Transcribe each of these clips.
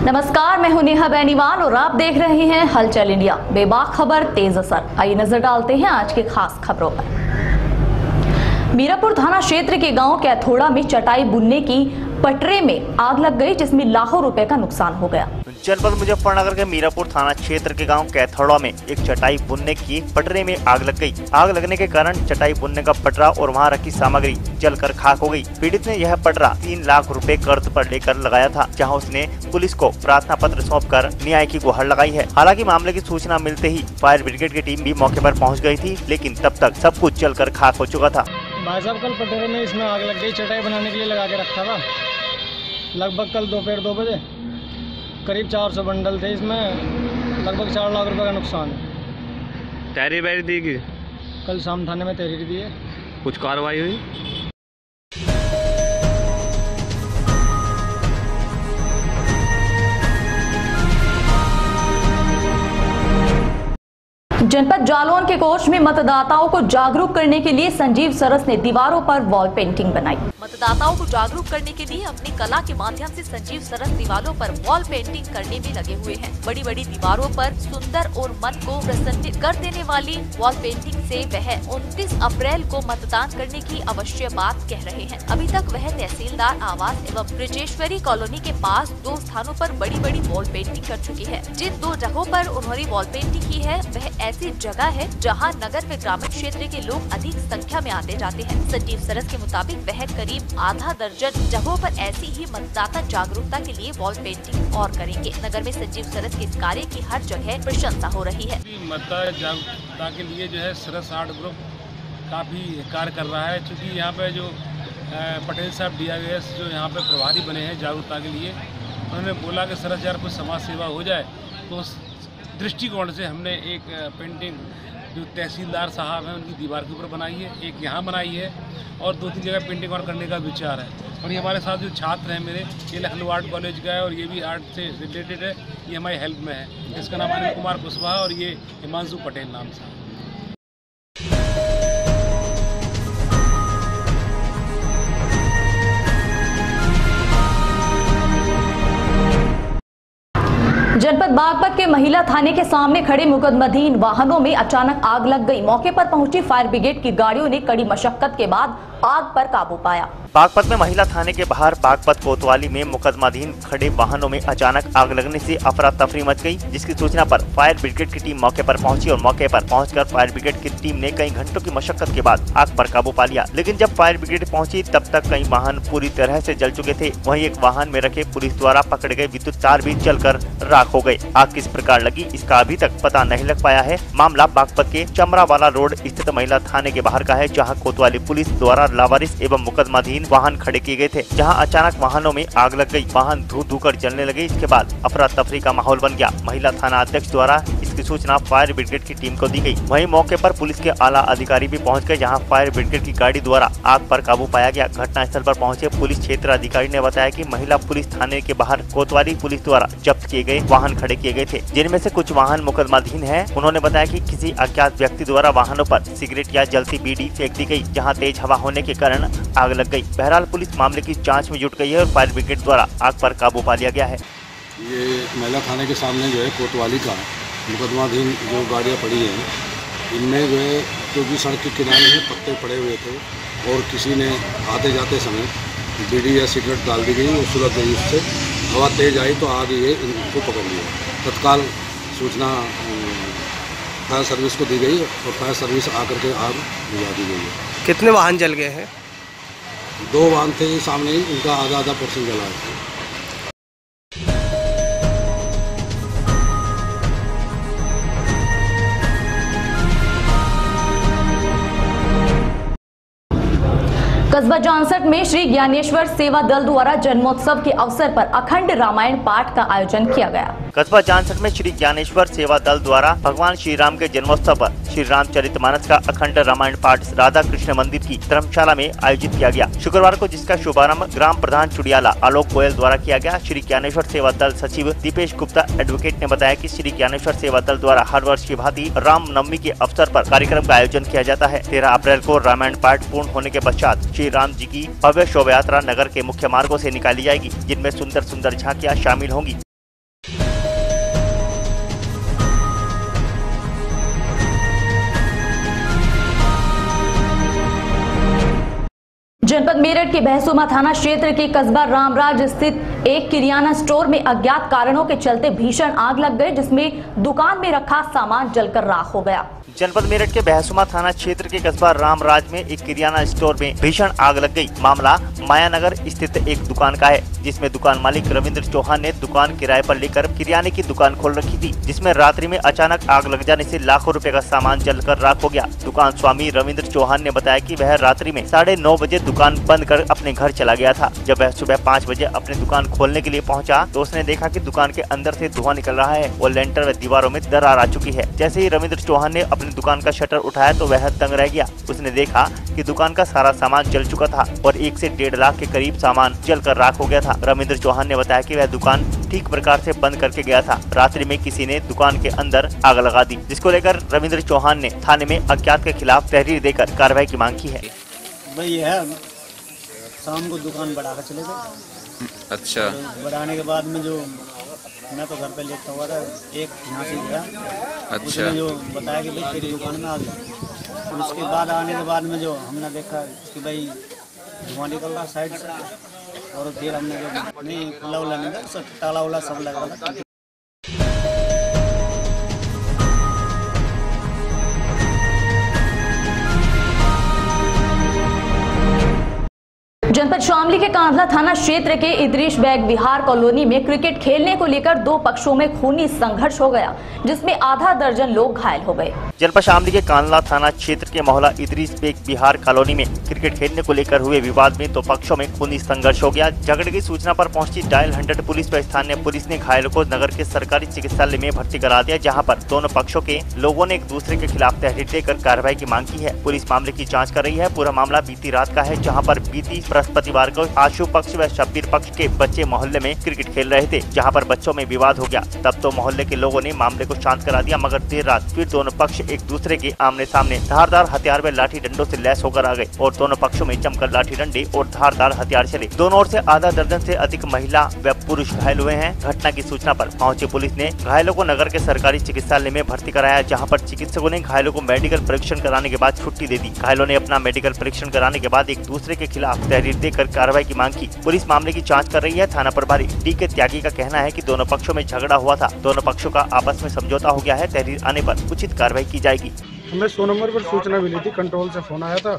नमस्कार, मैं हूं नेहा बेनीवाल और आप देख रहे हैं हलचल इंडिया। बेबाक खबर तेज असर। आइए नजर डालते हैं आज की खास खबरों पर। मीरापुर थाना क्षेत्र के गांव कैथोड़ा में चटाई बुनने की पटरे में आग लग गई, जिसमें लाखों रुपए का नुकसान हो गया। जनपद मुजफ्फरनगर के मीरापुर थाना क्षेत्र के गांव कैथोड़ा में एक चटाई बुनने की पटरे में आग लग गई। आग लगने के कारण चटाई बुनने का पटरा और वहां रखी सामग्री जलकर खाक हो गई। पीड़ित ने यह पटरा 3 लाख रुपए कर्ज पर लेकर लगाया था, जहां उसने पुलिस को प्रार्थना पत्र सौंपकर न्याय की गुहार लगाई है। हालांकि मामले की सूचना मिलते ही फायर ब्रिगेड की टीम भी मौके पर पहुँच गयी थी, लेकिन तब तक सब कुछ जलकर खाक हो चुका था। भाई साहब, कल पटरे में इसमें आग लग गई। चटाई बनाने के लिए लगा के रखा था। लगभग कल दोपहर 2 बजे करीब 400 बंडल थे। इसमें लगभग 4 लाख रुपए का नुकसान है। तहरीर वहरीर दी गई? कल शाम थाने में तहरीर दी है। कुछ कार्रवाई हुई? जनपद जालौन के कोच में मतदाताओं को जागरूक करने के लिए संजीव सरस ने दीवारों पर वॉल पेंटिंग बनाई। मतदाताओं को जागरूक करने के लिए अपनी कला के माध्यम से संजीव सरस दीवारों पर वॉल पेंटिंग करने में लगे हुए हैं। बड़ी बड़ी दीवारों पर सुंदर और मन को प्रसन्नित कर देने वाली वॉल पेंटिंग से वह 29 अप्रैल को मतदान करने की अवश्य बात कह रहे हैं। अभी तक वह तहसीलदार आवास एवं ब्रजेश्वरी कॉलोनी के पास 2 स्थानों पर बड़ी बड़ी वॉल पेंटिंग कर चुकी है। जिन 2 जगहों पर उन्होंने वॉल पेंटिंग की है, वह ऐसी जगह है जहां नगर व ग्रामीण क्षेत्र के लोग अधिक संख्या में आते जाते हैं। संजीव सरस के मुताबिक वह करीब आधा दर्जन जगहों पर ऐसी ही मतदाता जागरूकता के लिए वॉल पेंटिंग और करेंगे। नगर में संजीव सरस के इस कार्य की हर जगह प्रशंसा हो रही है। मतदाता जागरूकता के लिए जो है सरस आर्ट ग्रुप काफी कार्य कर रहा है, क्योंकि यहाँ पे जो पटेल साहब DIS जो यहाँ पे प्रभारी बने हैं जागरूकता के लिए, उन्होंने बोला कि सरस यार कुछ समाज सेवा हो जाए, तो दृष्टिकोण से हमने एक पेंटिंग जो तहसीलदार साहब हैं उनकी दीवार के ऊपर बनाई है, एक यहाँ बनाई है और 2-3 जगह पेंटिंग और करने का विचार है। और ये हमारे साथ जो छात्र हैं मेरे, ये लखनऊ आर्ट कॉलेज का है और ये भी आर्ट से रिलेटेड है। ये हमारी हेल्प में है। इसका नाम अनिल कुमार कुशवाहा और ये हिमांशु पटेल नाम से। जनपद बागपत के महिला थाने के सामने खड़े मुकदमाधीन वाहनों में अचानक आग लग गई। मौके पर पहुंची फायर ब्रिगेड की गाड़ियों ने कड़ी मशक्कत के बाद आग पर काबू पाया। बागपत में महिला थाने के बाहर बागपत कोतवाली में मुकदमाधीन खड़े वाहनों में अचानक आग लगने से अफरा तफरी मच गई, जिसकी सूचना पर फायर ब्रिगेड की टीम मौके पर पहुंची और मौके पर पहुंचकर फायर ब्रिगेड की टीम ने कई घंटों की मशक्कत के बाद आग पर काबू पा लिया। लेकिन जब फायर ब्रिगेड पहुंची तब तक कई वाहन पूरी तरह से जल चुके थे। वहीं एक वाहन में रखे पुलिस द्वारा पकड़े गए विद्युत तार भी जलकर राख हो गए। आग किस प्रकार लगी, इसका अभी तक पता नहीं लग पाया है। मामला बागपत के चमरावाला रोड स्थित महिला थाने के बाहर का है, जहाँ कोतवाली पुलिस द्वारा लावारिस एवं मुकदमाधीन वाहन खड़े किए गए थे, जहां अचानक वाहनों में आग लग गई। वाहन धू कर जलने लगे। इसके बाद अफरा तफरी का माहौल बन गया। महिला थाना अध्यक्ष द्वारा इसकी सूचना फायर ब्रिगेड की टीम को दी गई। वहीं मौके पर पुलिस के आला अधिकारी भी पहुंच गए, जहां फायर ब्रिगेड की गाड़ी द्वारा आग पर काबू पाया गया। घटनास्थल पर पहुंचे पुलिस क्षेत्र अधिकारी ने बताया कि महिला पुलिस थाने के बाहर कोतवाली पुलिस द्वारा जब्त किए गए वाहन खड़े किए गए थे, जिनमें से कुछ वाहन मुकदमाधीन है। उन्होंने बताया कि किसी अज्ञात व्यक्ति द्वारा वाहनों पर सिगरेट या जलती बीड़ी फेंक दी गई, जहाँ तेज हवा होने के कारण आग लग गई। बहरहाल पुलिस मामले की जांच में जुट गई है और फायर ब्रिगेड द्वारा आग पर काबू पा लिया गया है। ये महिला थाने के सामने जो है कोतवाली का मुकदमाधीन जो गाड़ियाँ पड़ी हैं, इनमें जो है क्योंकि सड़क के किनारे में पत्ते पड़े हुए थे और किसी ने आते जाते समय बीड़ी या सिगरेट डाल दी गई और सूरत गई, उससे हवा तेज आई तो आग ये इनको पकड़ लिया। तत्काल सूचना फायर सर्विस को दी गई और फायर सर्विस आकर के आग बुझा दी गई है। कितने वाहन जल गए हैं? 2 वाहन थे सामने ही, उनका आधा पोर्शन जला है। कस्बा जानसठ में श्री ज्ञानेश्वर सेवा दल द्वारा जन्मोत्सव के अवसर पर अखंड रामायण पाठ का आयोजन किया गया। कस्बा जानसठ में श्री ज्ञानेश्वर सेवा दल द्वारा भगवान श्री राम के जन्मोत्सव पर श्री रामचरितमानस का अखंड रामायण पाठ राधा कृष्ण मंदिर की धर्मशाला में आयोजित किया गया शुक्रवार को, जिसका शुभारंभ ग्राम प्रधान चुड़ियाला आलोक गोयल द्वारा किया गया। श्री ज्ञानेश्वर सेवा दल सचिव दीपेश गुप्ता एडवोकेट ने बताया कि श्री ज्ञानेश्वर सेवा दल द्वारा हर वर्ष की भांति रामनवमी के अवसर पर कार्यक्रम का आयोजन किया जाता है। 13 अप्रैल को रामायण पाठ पूर्ण होने के पश्चात श्री राम जी की भव्य शोभा यात्रा नगर के मुख्य मार्गों से निकाली जाएगी, जिनमें सुंदर सुंदर झांकियां शामिल होंगी। मेरठ के बहसुमा थाना क्षेत्र के कस्बा रामराज स्थित एक किराना स्टोर में अज्ञात कारणों के चलते भीषण आग लग गई, जिसमें दुकान में रखा सामान जलकर राख हो गया। जनपद मेरठ के बहसुमा थाना क्षेत्र के कस्बा रामराज में एक किराना स्टोर में भीषण आग लग गई। मामला मायानगर स्थित एक दुकान का है, जिसमें दुकान मालिक रविंद्र चौहान ने दुकान किराए पर लेकर किराने की दुकान खोल रखी थी, जिसमें रात्रि में अचानक आग लग जाने से लाखों रुपए का सामान जलकर राख हो गया। दुकान स्वामी रविंद्र चौहान ने बताया कि वह रात्रि में 9:30 बजे दुकान बंद कर अपने घर चला गया था। जब वह सुबह 5 बजे अपने दुकान खोलने के लिए पहुंचा तो उसने देखा कि दुकान के अंदर से धुआं निकल रहा है और लेंटर व दीवारों में दरार आ चुकी है। जैसे ही रविंद्र चौहान ने अपनी दुकान का शटर उठाया तो वह दंग रह गया। उसने देखा कि दुकान का सारा सामान जल चुका था और 1 से 1.5 लाख के करीब सामान जलकर राख हो गया था। रविंद्र चौहान ने बताया कि वह दुकान ठीक प्रकार से बंद करके गया था। रात्रि में किसी ने दुकान के अंदर आग लगा दी, जिसको लेकर रविंद्र चौहान ने थाने में अज्ञात के खिलाफ तहरीर देकर कार्रवाई की मांग की है। भाई यह है, शाम को दुकान बढ़ाकर चले गए। अच्छा। बढ़ाने के बाद में जो मैं तो घर पे लेटा हुआ था, एक यहाँ से गया। अच्छा। उसने जो बताया कि भाई तेरी दुकान में आ गया। उसके बाद आने के बाद में जो हमने देखा कि भाई धुआं निकल रहा साइड से, और फिर हमने जो नहीं खुला उला नहीं था, ताला उला सब लग रहा था। जनपद शामली के कांधला थाना क्षेत्र के इदरीश बैग विहार कॉलोनी में क्रिकेट खेलने को लेकर 2 पक्षों में खूनी संघर्ष हो गया, जिसमें आधा दर्जन लोग घायल हो गए। जनपद शामली के कांधला थाना क्षेत्र के मोहल्ला इदरीश बेग बिहार कॉलोनी में क्रिकेट खेलने को लेकर हुए विवाद में 2 पक्षों में खूनी संघर्ष हो गया। झगड़े की सूचना पर पहुंची डायल 100 पुलिस व स्थानीय पुलिस ने घायलों को नगर के सरकारी चिकित्सालय में भर्ती करा दिया, जहां पर दोनों पक्षों के लोगों ने एक दूसरे के खिलाफ तहरीर देकर कार्रवाई की मांग की है। पुलिस मामले की जाँच कर रही है। पूरा मामला बीती रात का है, जहाँ पर बीती बृहस्पतिवार को आशु पक्ष व शब्बीर पक्ष के बच्चे मोहल्ले में क्रिकेट खेल रहे थे, जहां पर बच्चों में विवाद हो गया। तब तो मोहल्ले के लोगों ने मामले को शांत करा दिया, मगर देर रात फिर दोनों पक्ष एक दूसरे के आमने सामने धारदार हथियार व लाठी डंडों से लैस होकर आ गए और दोनों पक्षों में जमकर लाठी डंडे और धारदार हथियार चले। दोनों ओर से आधा दर्जन से अधिक महिला व पुरुष घायल हुए हैं। घटना की सूचना पर पहुंची पुलिस ने घायलों को नगर के सरकारी चिकित्सालय में भर्ती कराया, जहाँ पर चिकित्सकों ने घायलों को मेडिकल परीक्षण कराने के बाद छुट्टी दे दी। घायलों ने अपना मेडिकल परीक्षण कराने के बाद एक दूसरे के खिलाफ तहरीर देकर कार्रवाई की मांग की। पुलिस मामले की जांच कर रही है। थाना प्रभारी डी.के. त्यागी का कहना है कि दोनों पक्षों में झगड़ा हुआ था, दोनों पक्षों का आपस में समझौता हो गया है। तहरीर आने पर उचित कार्रवाई की जाएगी। हमें 100 नंबर पर सूचना मिली थी, कंट्रोल से फोन आया था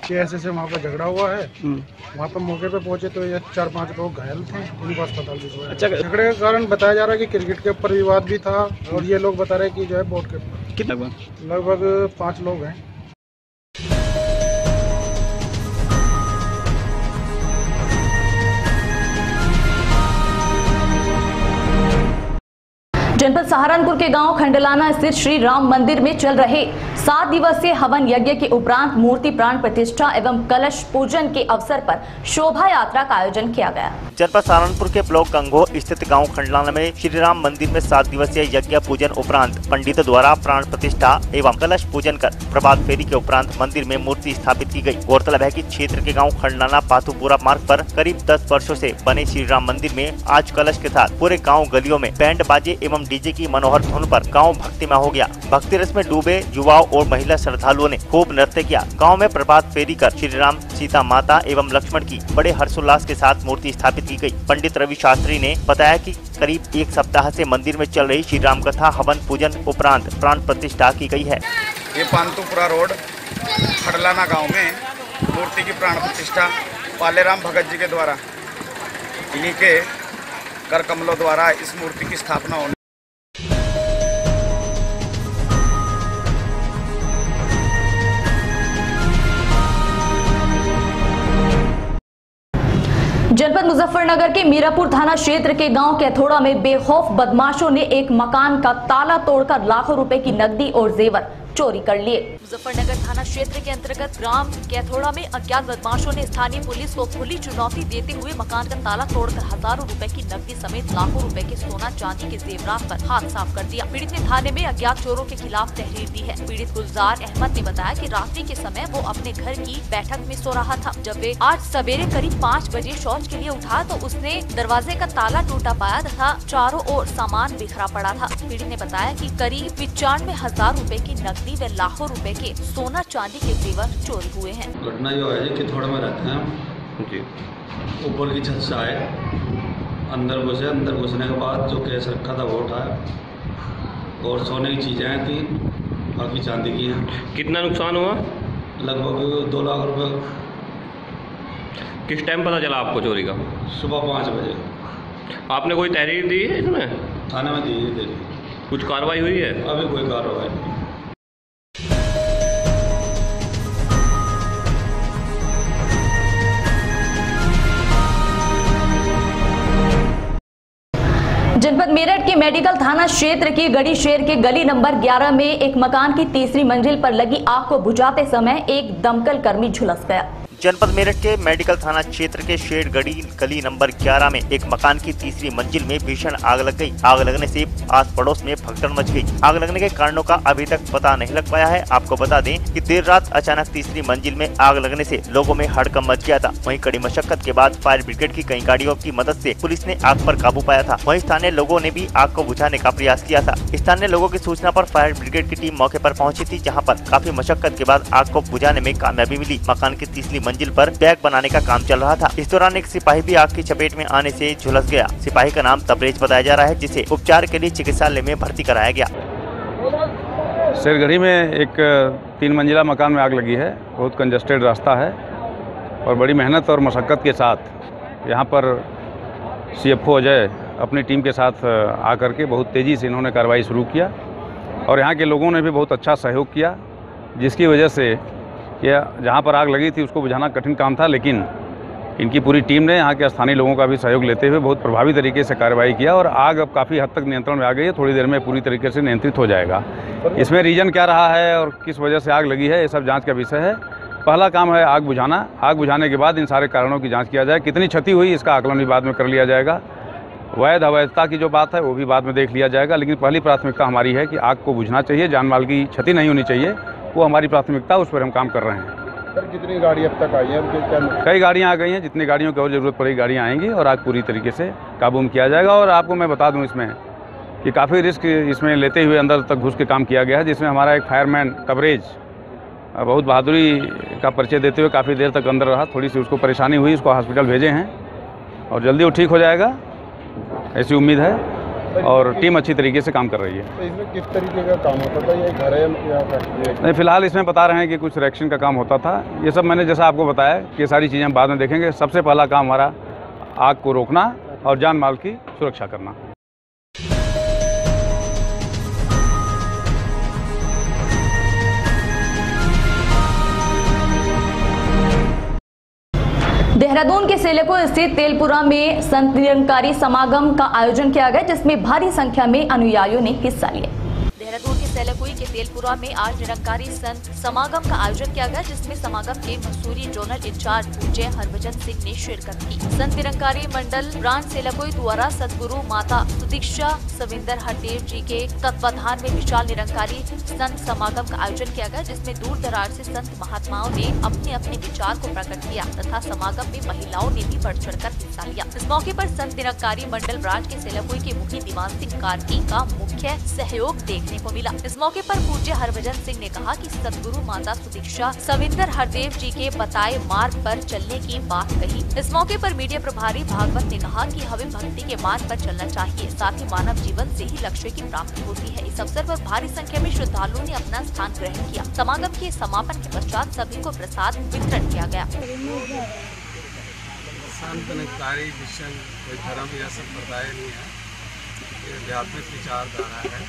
कि ऐसे वहाँ पर झगड़ा हुआ है। वहाँ पर मौके पे पहुंचे तो ये 4-5 लोग घायल थे, उनको अस्पताल भिजवाया। अच्छा, झगड़े का कारण बताया जा रहा है कि क्रिकेट के ऊपर विवाद भी था, और ये लोग बता रहे कि जो है बोर्ड के ऊपर। कितना? लगभग 5 लोग हैं। जनपद सहारनपुर के गांव खंडलाना स्थित श्री राम मंदिर में चल रहे 7 दिवसीय हवन यज्ञ के उपरांत मूर्ति प्राण प्रतिष्ठा एवं कलश पूजन के अवसर पर शोभा यात्रा का आयोजन किया गया। जनपद सहारनपुर के ब्लॉक गंगो स्थित गांव खंडलाना में श्री राम मंदिर में 7 दिवसीय यज्ञ पूजन उपरांत पंडितों द्वारा प्राण प्रतिष्ठा एवं कलश पूजन कर प्रभात फेरी के उपरांत मंदिर में मूर्ति स्थापित की गई। गौरतलब है कि क्षेत्र के गाँव खंडलाना पाथुपुरा मार्ग पर करीब 10 वर्षों से बने श्री राम मंदिर में आज कलश के साथ पूरे गाँव गलियों में बैंड बाजे एवं डीजे की मनोहर धुन पर गांव भक्तिमय हो गया। भक्ति रस में डूबे युवाओं और महिला श्रद्धालुओं ने खूब नृत्य किया। गांव में प्रभात फेरी कर श्री राम, सीता माता एवं लक्ष्मण की बड़े हर्षोल्लास के साथ मूर्ति स्थापित की गई। पंडित रवि शास्त्री ने बताया कि करीब 1 सप्ताह से मंदिर में चल रही श्री राम कथा हवन पूजन उपरांत प्राण प्रतिष्ठा की गई है। ये पांतुपुरा रोड खंडलाना गाँव में मूर्ति की प्राण प्रतिष्ठा पालेराम भगत जी के द्वारा, इन्हीं के कर कमलों द्वारा इस मूर्ति की स्थापना होने। जनपद मुजफ्फरनगर के मीरापुर थाना क्षेत्र के गांव कैथोड़ा में बेखौफ बदमाशों ने एक मकान का ताला तोड़कर लाखों रुपए की नकदी और जेवर चोरी कर लिए। मुजफ्फरनगर थाना क्षेत्र के अंतर्गत ग्राम कैथोड़ा में अज्ञात बदमाशों ने स्थानीय पुलिस को खुली चुनौती देते हुए मकान का ताला तोड़कर हजारों रुपए की नकदी समेत लाखों रुपए के सोना चांदी के जेवरात पर हाथ साफ कर दिया। पीड़ित ने थाने में अज्ञात चोरों के खिलाफ तहरीर दी है। पीड़ित गुलजार अहमद ने बताया कि रात्रि के समय वो अपने घर की बैठक में सो रहा था। जब वे आज सवेरे करीब 5 बजे शौच के लिए उठा तो उसने दरवाजे का ताला टूटा पाया तथा चारों ओर सामान बिखरा पड़ा था। पीड़ित ने बताया कि करीब 95,000 रुपए की नकदी व लाखों रुपए के सोना चांदी के जेवर चोरी हुए हैं। घटना जो है कि थोड़ा में रहते हैं जी। ऊपर की छत से आए, अंदर घुसे, अंदर घुसने के बाद जो कैश रखा था वो उठाया और सोने की चीज़ें हैं 3, बाकी चांदी की हैं। कितना नुकसान हुआ? लगभग 2 लाख रुपये। किस टाइम पता चला आपको चोरी का? सुबह 5 बजे। आपने कोई तहरीर दी है इसमें? थाने में दी। कुछ कार्रवाई हुई है? अभी कोई कार्रवाई नहीं। जनपद मेरठ के मेडिकल थाना क्षेत्र की गढ़ी शेर के गली नंबर 11 में एक मकान की तीसरी मंजिल पर लगी आग को बुझाते समय एक दमकल कर्मी झुलस गया। जनपद मेरठ के मेडिकल थाना क्षेत्र के शेरगढ़ी गली नंबर 11 में एक मकान की तीसरी मंजिल में भीषण आग लग गई। आग लगने से आस पड़ोस में भगदड़ मच गई। आग लगने के कारणों का अभी तक पता नहीं लग पाया है। आपको बता दें कि देर रात अचानक तीसरी मंजिल में आग लगने से लोगों में हड़कंप मच गया था। वहीं कड़ी मशक्कत के बाद फायर ब्रिगेड की कई गाड़ियों की मदद से पुलिस ने आग पर काबू पाया था। वहीं स्थानीय लोगों ने भी आग को बुझाने का प्रयास किया था। स्थानीय लोगों की सूचना पर फायर ब्रिगेड की टीम मौके पर पहुंची थी, जहां पर काफी मशक्कत के बाद आग को बुझाने में कामयाबी मिली। मकान की तीसरी मंजिल पर बैग बनाने का काम चल रहा था। इस दौरान एक सिपाही भी आग की चपेट में आने से झुलस गया। सिपाही का नाम तबरेज बताया जा रहा है, जिसे उपचार के लिए चिकित्सालय में भर्ती कराया गया। शेरगढ़ी में एक 3 मंजिला मकान में आग लगी है। बहुत कंजस्टेड रास्ता है और बड़ी मेहनत और मशक्क़त के साथ यहाँ पर CFO अजय अपनी टीम के साथ आकर के बहुत तेज़ी से इन्होंने कार्रवाई शुरू किया और यहाँ के लोगों ने भी बहुत अच्छा सहयोग किया, जिसकी वजह से यह जहाँ पर आग लगी थी उसको बुझाना कठिन काम था, लेकिन इनकी पूरी टीम ने यहाँ के स्थानीय लोगों का भी सहयोग लेते हुए बहुत प्रभावी तरीके से कार्रवाई किया और आग अब काफ़ी हद तक नियंत्रण में आ गई है। थोड़ी देर में पूरी तरीके से नियंत्रित हो जाएगा। इसमें रीजन क्या रहा है और किस वजह से आग लगी है, ये सब जाँच का विषय है। पहला काम है आग बुझाना। आग बुझाने के बाद इन सारे कारणों की जाँच किया जाए। कितनी क्षति हुई इसका आकलन भी बाद में कर लिया जाएगा। वैध अवैधता की जो बात है वो भी बाद में देख लिया जाएगा, लेकिन पहली प्राथमिकता हमारी है कि आग को बुझना चाहिए, जान माल की क्षति नहीं होनी चाहिए। वो हमारी प्राथमिकता, उस पर हम काम कर रहे हैं। सर कितनी गाड़ी अब तक आई है? कई गाड़ियाँ आ गई हैं। जितनी गाड़ियों की और ज़रूरत पड़ेगी गाड़ियाँ आएंगी और आग पूरी तरीके से काबू में किया जाएगा। और आपको मैं बता दूं इसमें कि काफ़ी रिस्क इसमें लेते हुए अंदर तक घुस के काम किया गया है, जिसमें हमारा एक फायरमैन तबरेज बहुत बहादुरी का परिचय देते हुए काफ़ी देर तक अंदर रहा। थोड़ी सी उसको परेशानी हुई, उसको हॉस्पिटल भेजे हैं और जल्दी वो ठीक हो जाएगा, ऐसी उम्मीद है। और टीम अच्छी तरीके से काम कर रही है। तो इसमें किस तरीके का काम होता था? ये घर है या फैक्ट्री है? नहीं, फिलहाल इसमें बता रहे हैं कि कुछ रिएक्शन का काम होता था। ये सब मैंने जैसा आपको बताया कि ये सारी चीज़ें हम बाद में देखेंगे। सबसे पहला काम हमारा आग को रोकना और जान माल की सुरक्षा करना। देहरादून के सेलेको स्थित तेलपुरा में संत निरंकारी समागम का आयोजन किया गया, जिसमें भारी संख्या में अनुयायियों ने हिस्सा लिया। देहरादून के सेलेकुई के तेलपुरा में आज निरंकारी संत समागम का आयोजन किया गया, जिसमें समागम के मसूरी जोनल इंचार्ज पूज्य हरभजन सिंह ने शिरकत की। संत निरंकारी मंडल ब्रांच सेलेकुई द्वारा सदगुरु माता सुदीक्षा सविंदर हरदेव जी के तत्वाधान में विशाल निरंकारी संत समागम का आयोजन किया गया, जिसमें दूर दराज से संत महात्माओं ने अपने अपने विचार को प्रकट किया तथा समागम में महिलाओं ने भी बढ़ चढ़कर हिस्सा लिया। इस मौके पर संत निरंकारी मंडल ब्रांच के सेलेकुई के मुखी दीवान सिंह कार्की का मुख्य सहयोग देखने को मिला। इस मौके पर पूज्य हरभजन सिंह ने कहा कि सदगुरु माता सुदीक्षा सविंदर हरदेव जी के बताए मार्ग पर चलने की बात कही। इस मौके पर मीडिया प्रभारी भागवत ने कहा कि हमें भक्ति के मार्ग पर चलना चाहिए, साथ ही मानव जीवन से ही लक्ष्य की प्राप्ति होती है। इस अवसर पर भारी संख्या में श्रद्धालुओं ने अपना स्थान ग्रहण किया। समागम के समापन के पश्चात सभी को प्रसाद वितरण किया गया। संत निरंकारी मिशन कोई धर्म या संप्रदाय नहीं है, ये आध्यात्मिक विचारधारा है।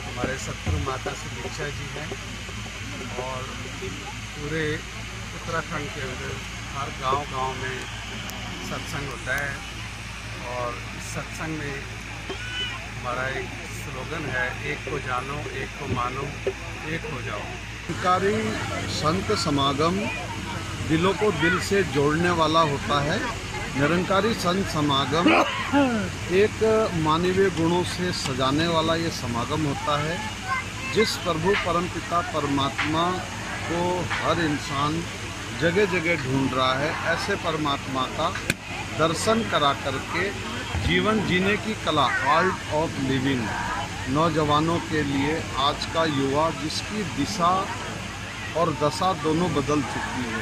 हमारे सतगुरु माता सुदीक्षा जी हैं और पूरे उत्तराखंड के अंदर हर गांव में सत्संग होता है और इस सत्संग में हमारा एक स्लोगन है, एक को जानो, एक को मानो, एक हो जाओ। निरंकारी संत समागम दिलों को दिल से जोड़ने वाला होता है। निरंकारी संत समागम एक मानवीय गुणों से सजाने वाला ये समागम होता है, जिस प्रभु परमपिता परमात्मा को हर इंसान जगह जगह ढूंढ रहा है, ऐसे परमात्मा का दर्शन करा करके जीवन जीने की कला, आर्ट ऑफ लिविंग, नौजवानों के लिए आज का युवा जिसकी दिशा और दशा दोनों बदल चुकी है।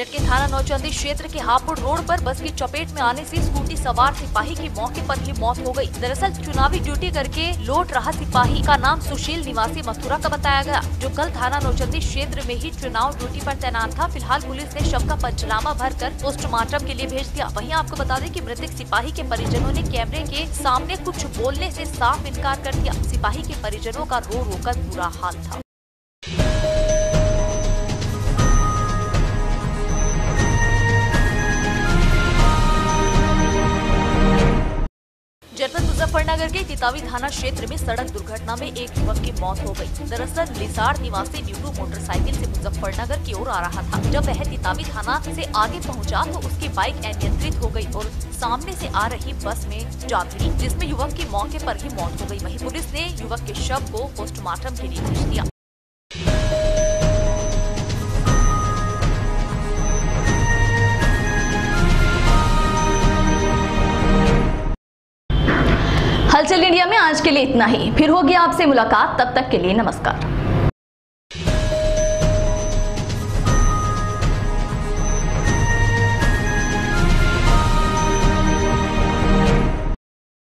मेरठ के थाना नौचंदी क्षेत्र के हापुड़ रोड पर बस की चपेट में आने से स्कूटी सवार सिपाही की मौके पर ही मौत हो गई। दरअसल चुनावी ड्यूटी करके लौट रहा सिपाही का नाम सुशील निवासी मथुरा का बताया गया, जो कल थाना नौचंदी क्षेत्र में ही चुनाव ड्यूटी पर तैनात था। फिलहाल पुलिस ने शव का पंचनामा भरकर पोस्टमार्टम के लिए भेज दिया। वहीं आपको बता दें कि मृतक सिपाही के परिजनों ने कैमरे के सामने कुछ बोलने से साफ इनकार कर दिया। सिपाही के परिजनों का रो रो कर बुरा हाल था। जनपद मुजफ्फरनगर के तितावी थाना क्षेत्र में सड़क दुर्घटना में एक युवक की मौत हो गई। दरअसल लिसाड़ निवासी न्यूरू मोटरसाइकिल से मुजफ्फरनगर की ओर आ रहा था। जब वह तितावी थाना से आगे पहुंचा तो उसकी बाइक अनियंत्रित हो गई और सामने से आ रही बस में जा भिड़ी, जिसमें युवक की मौके पर ही मौत हो गई। वहीं पुलिस ने युवक के शव को पोस्टमार्टम के लिए भेज दिया। हलचल इंडिया में आज के लिए इतना ही। फिर होगी आपसे मुलाकात, तब तक के लिए नमस्कार।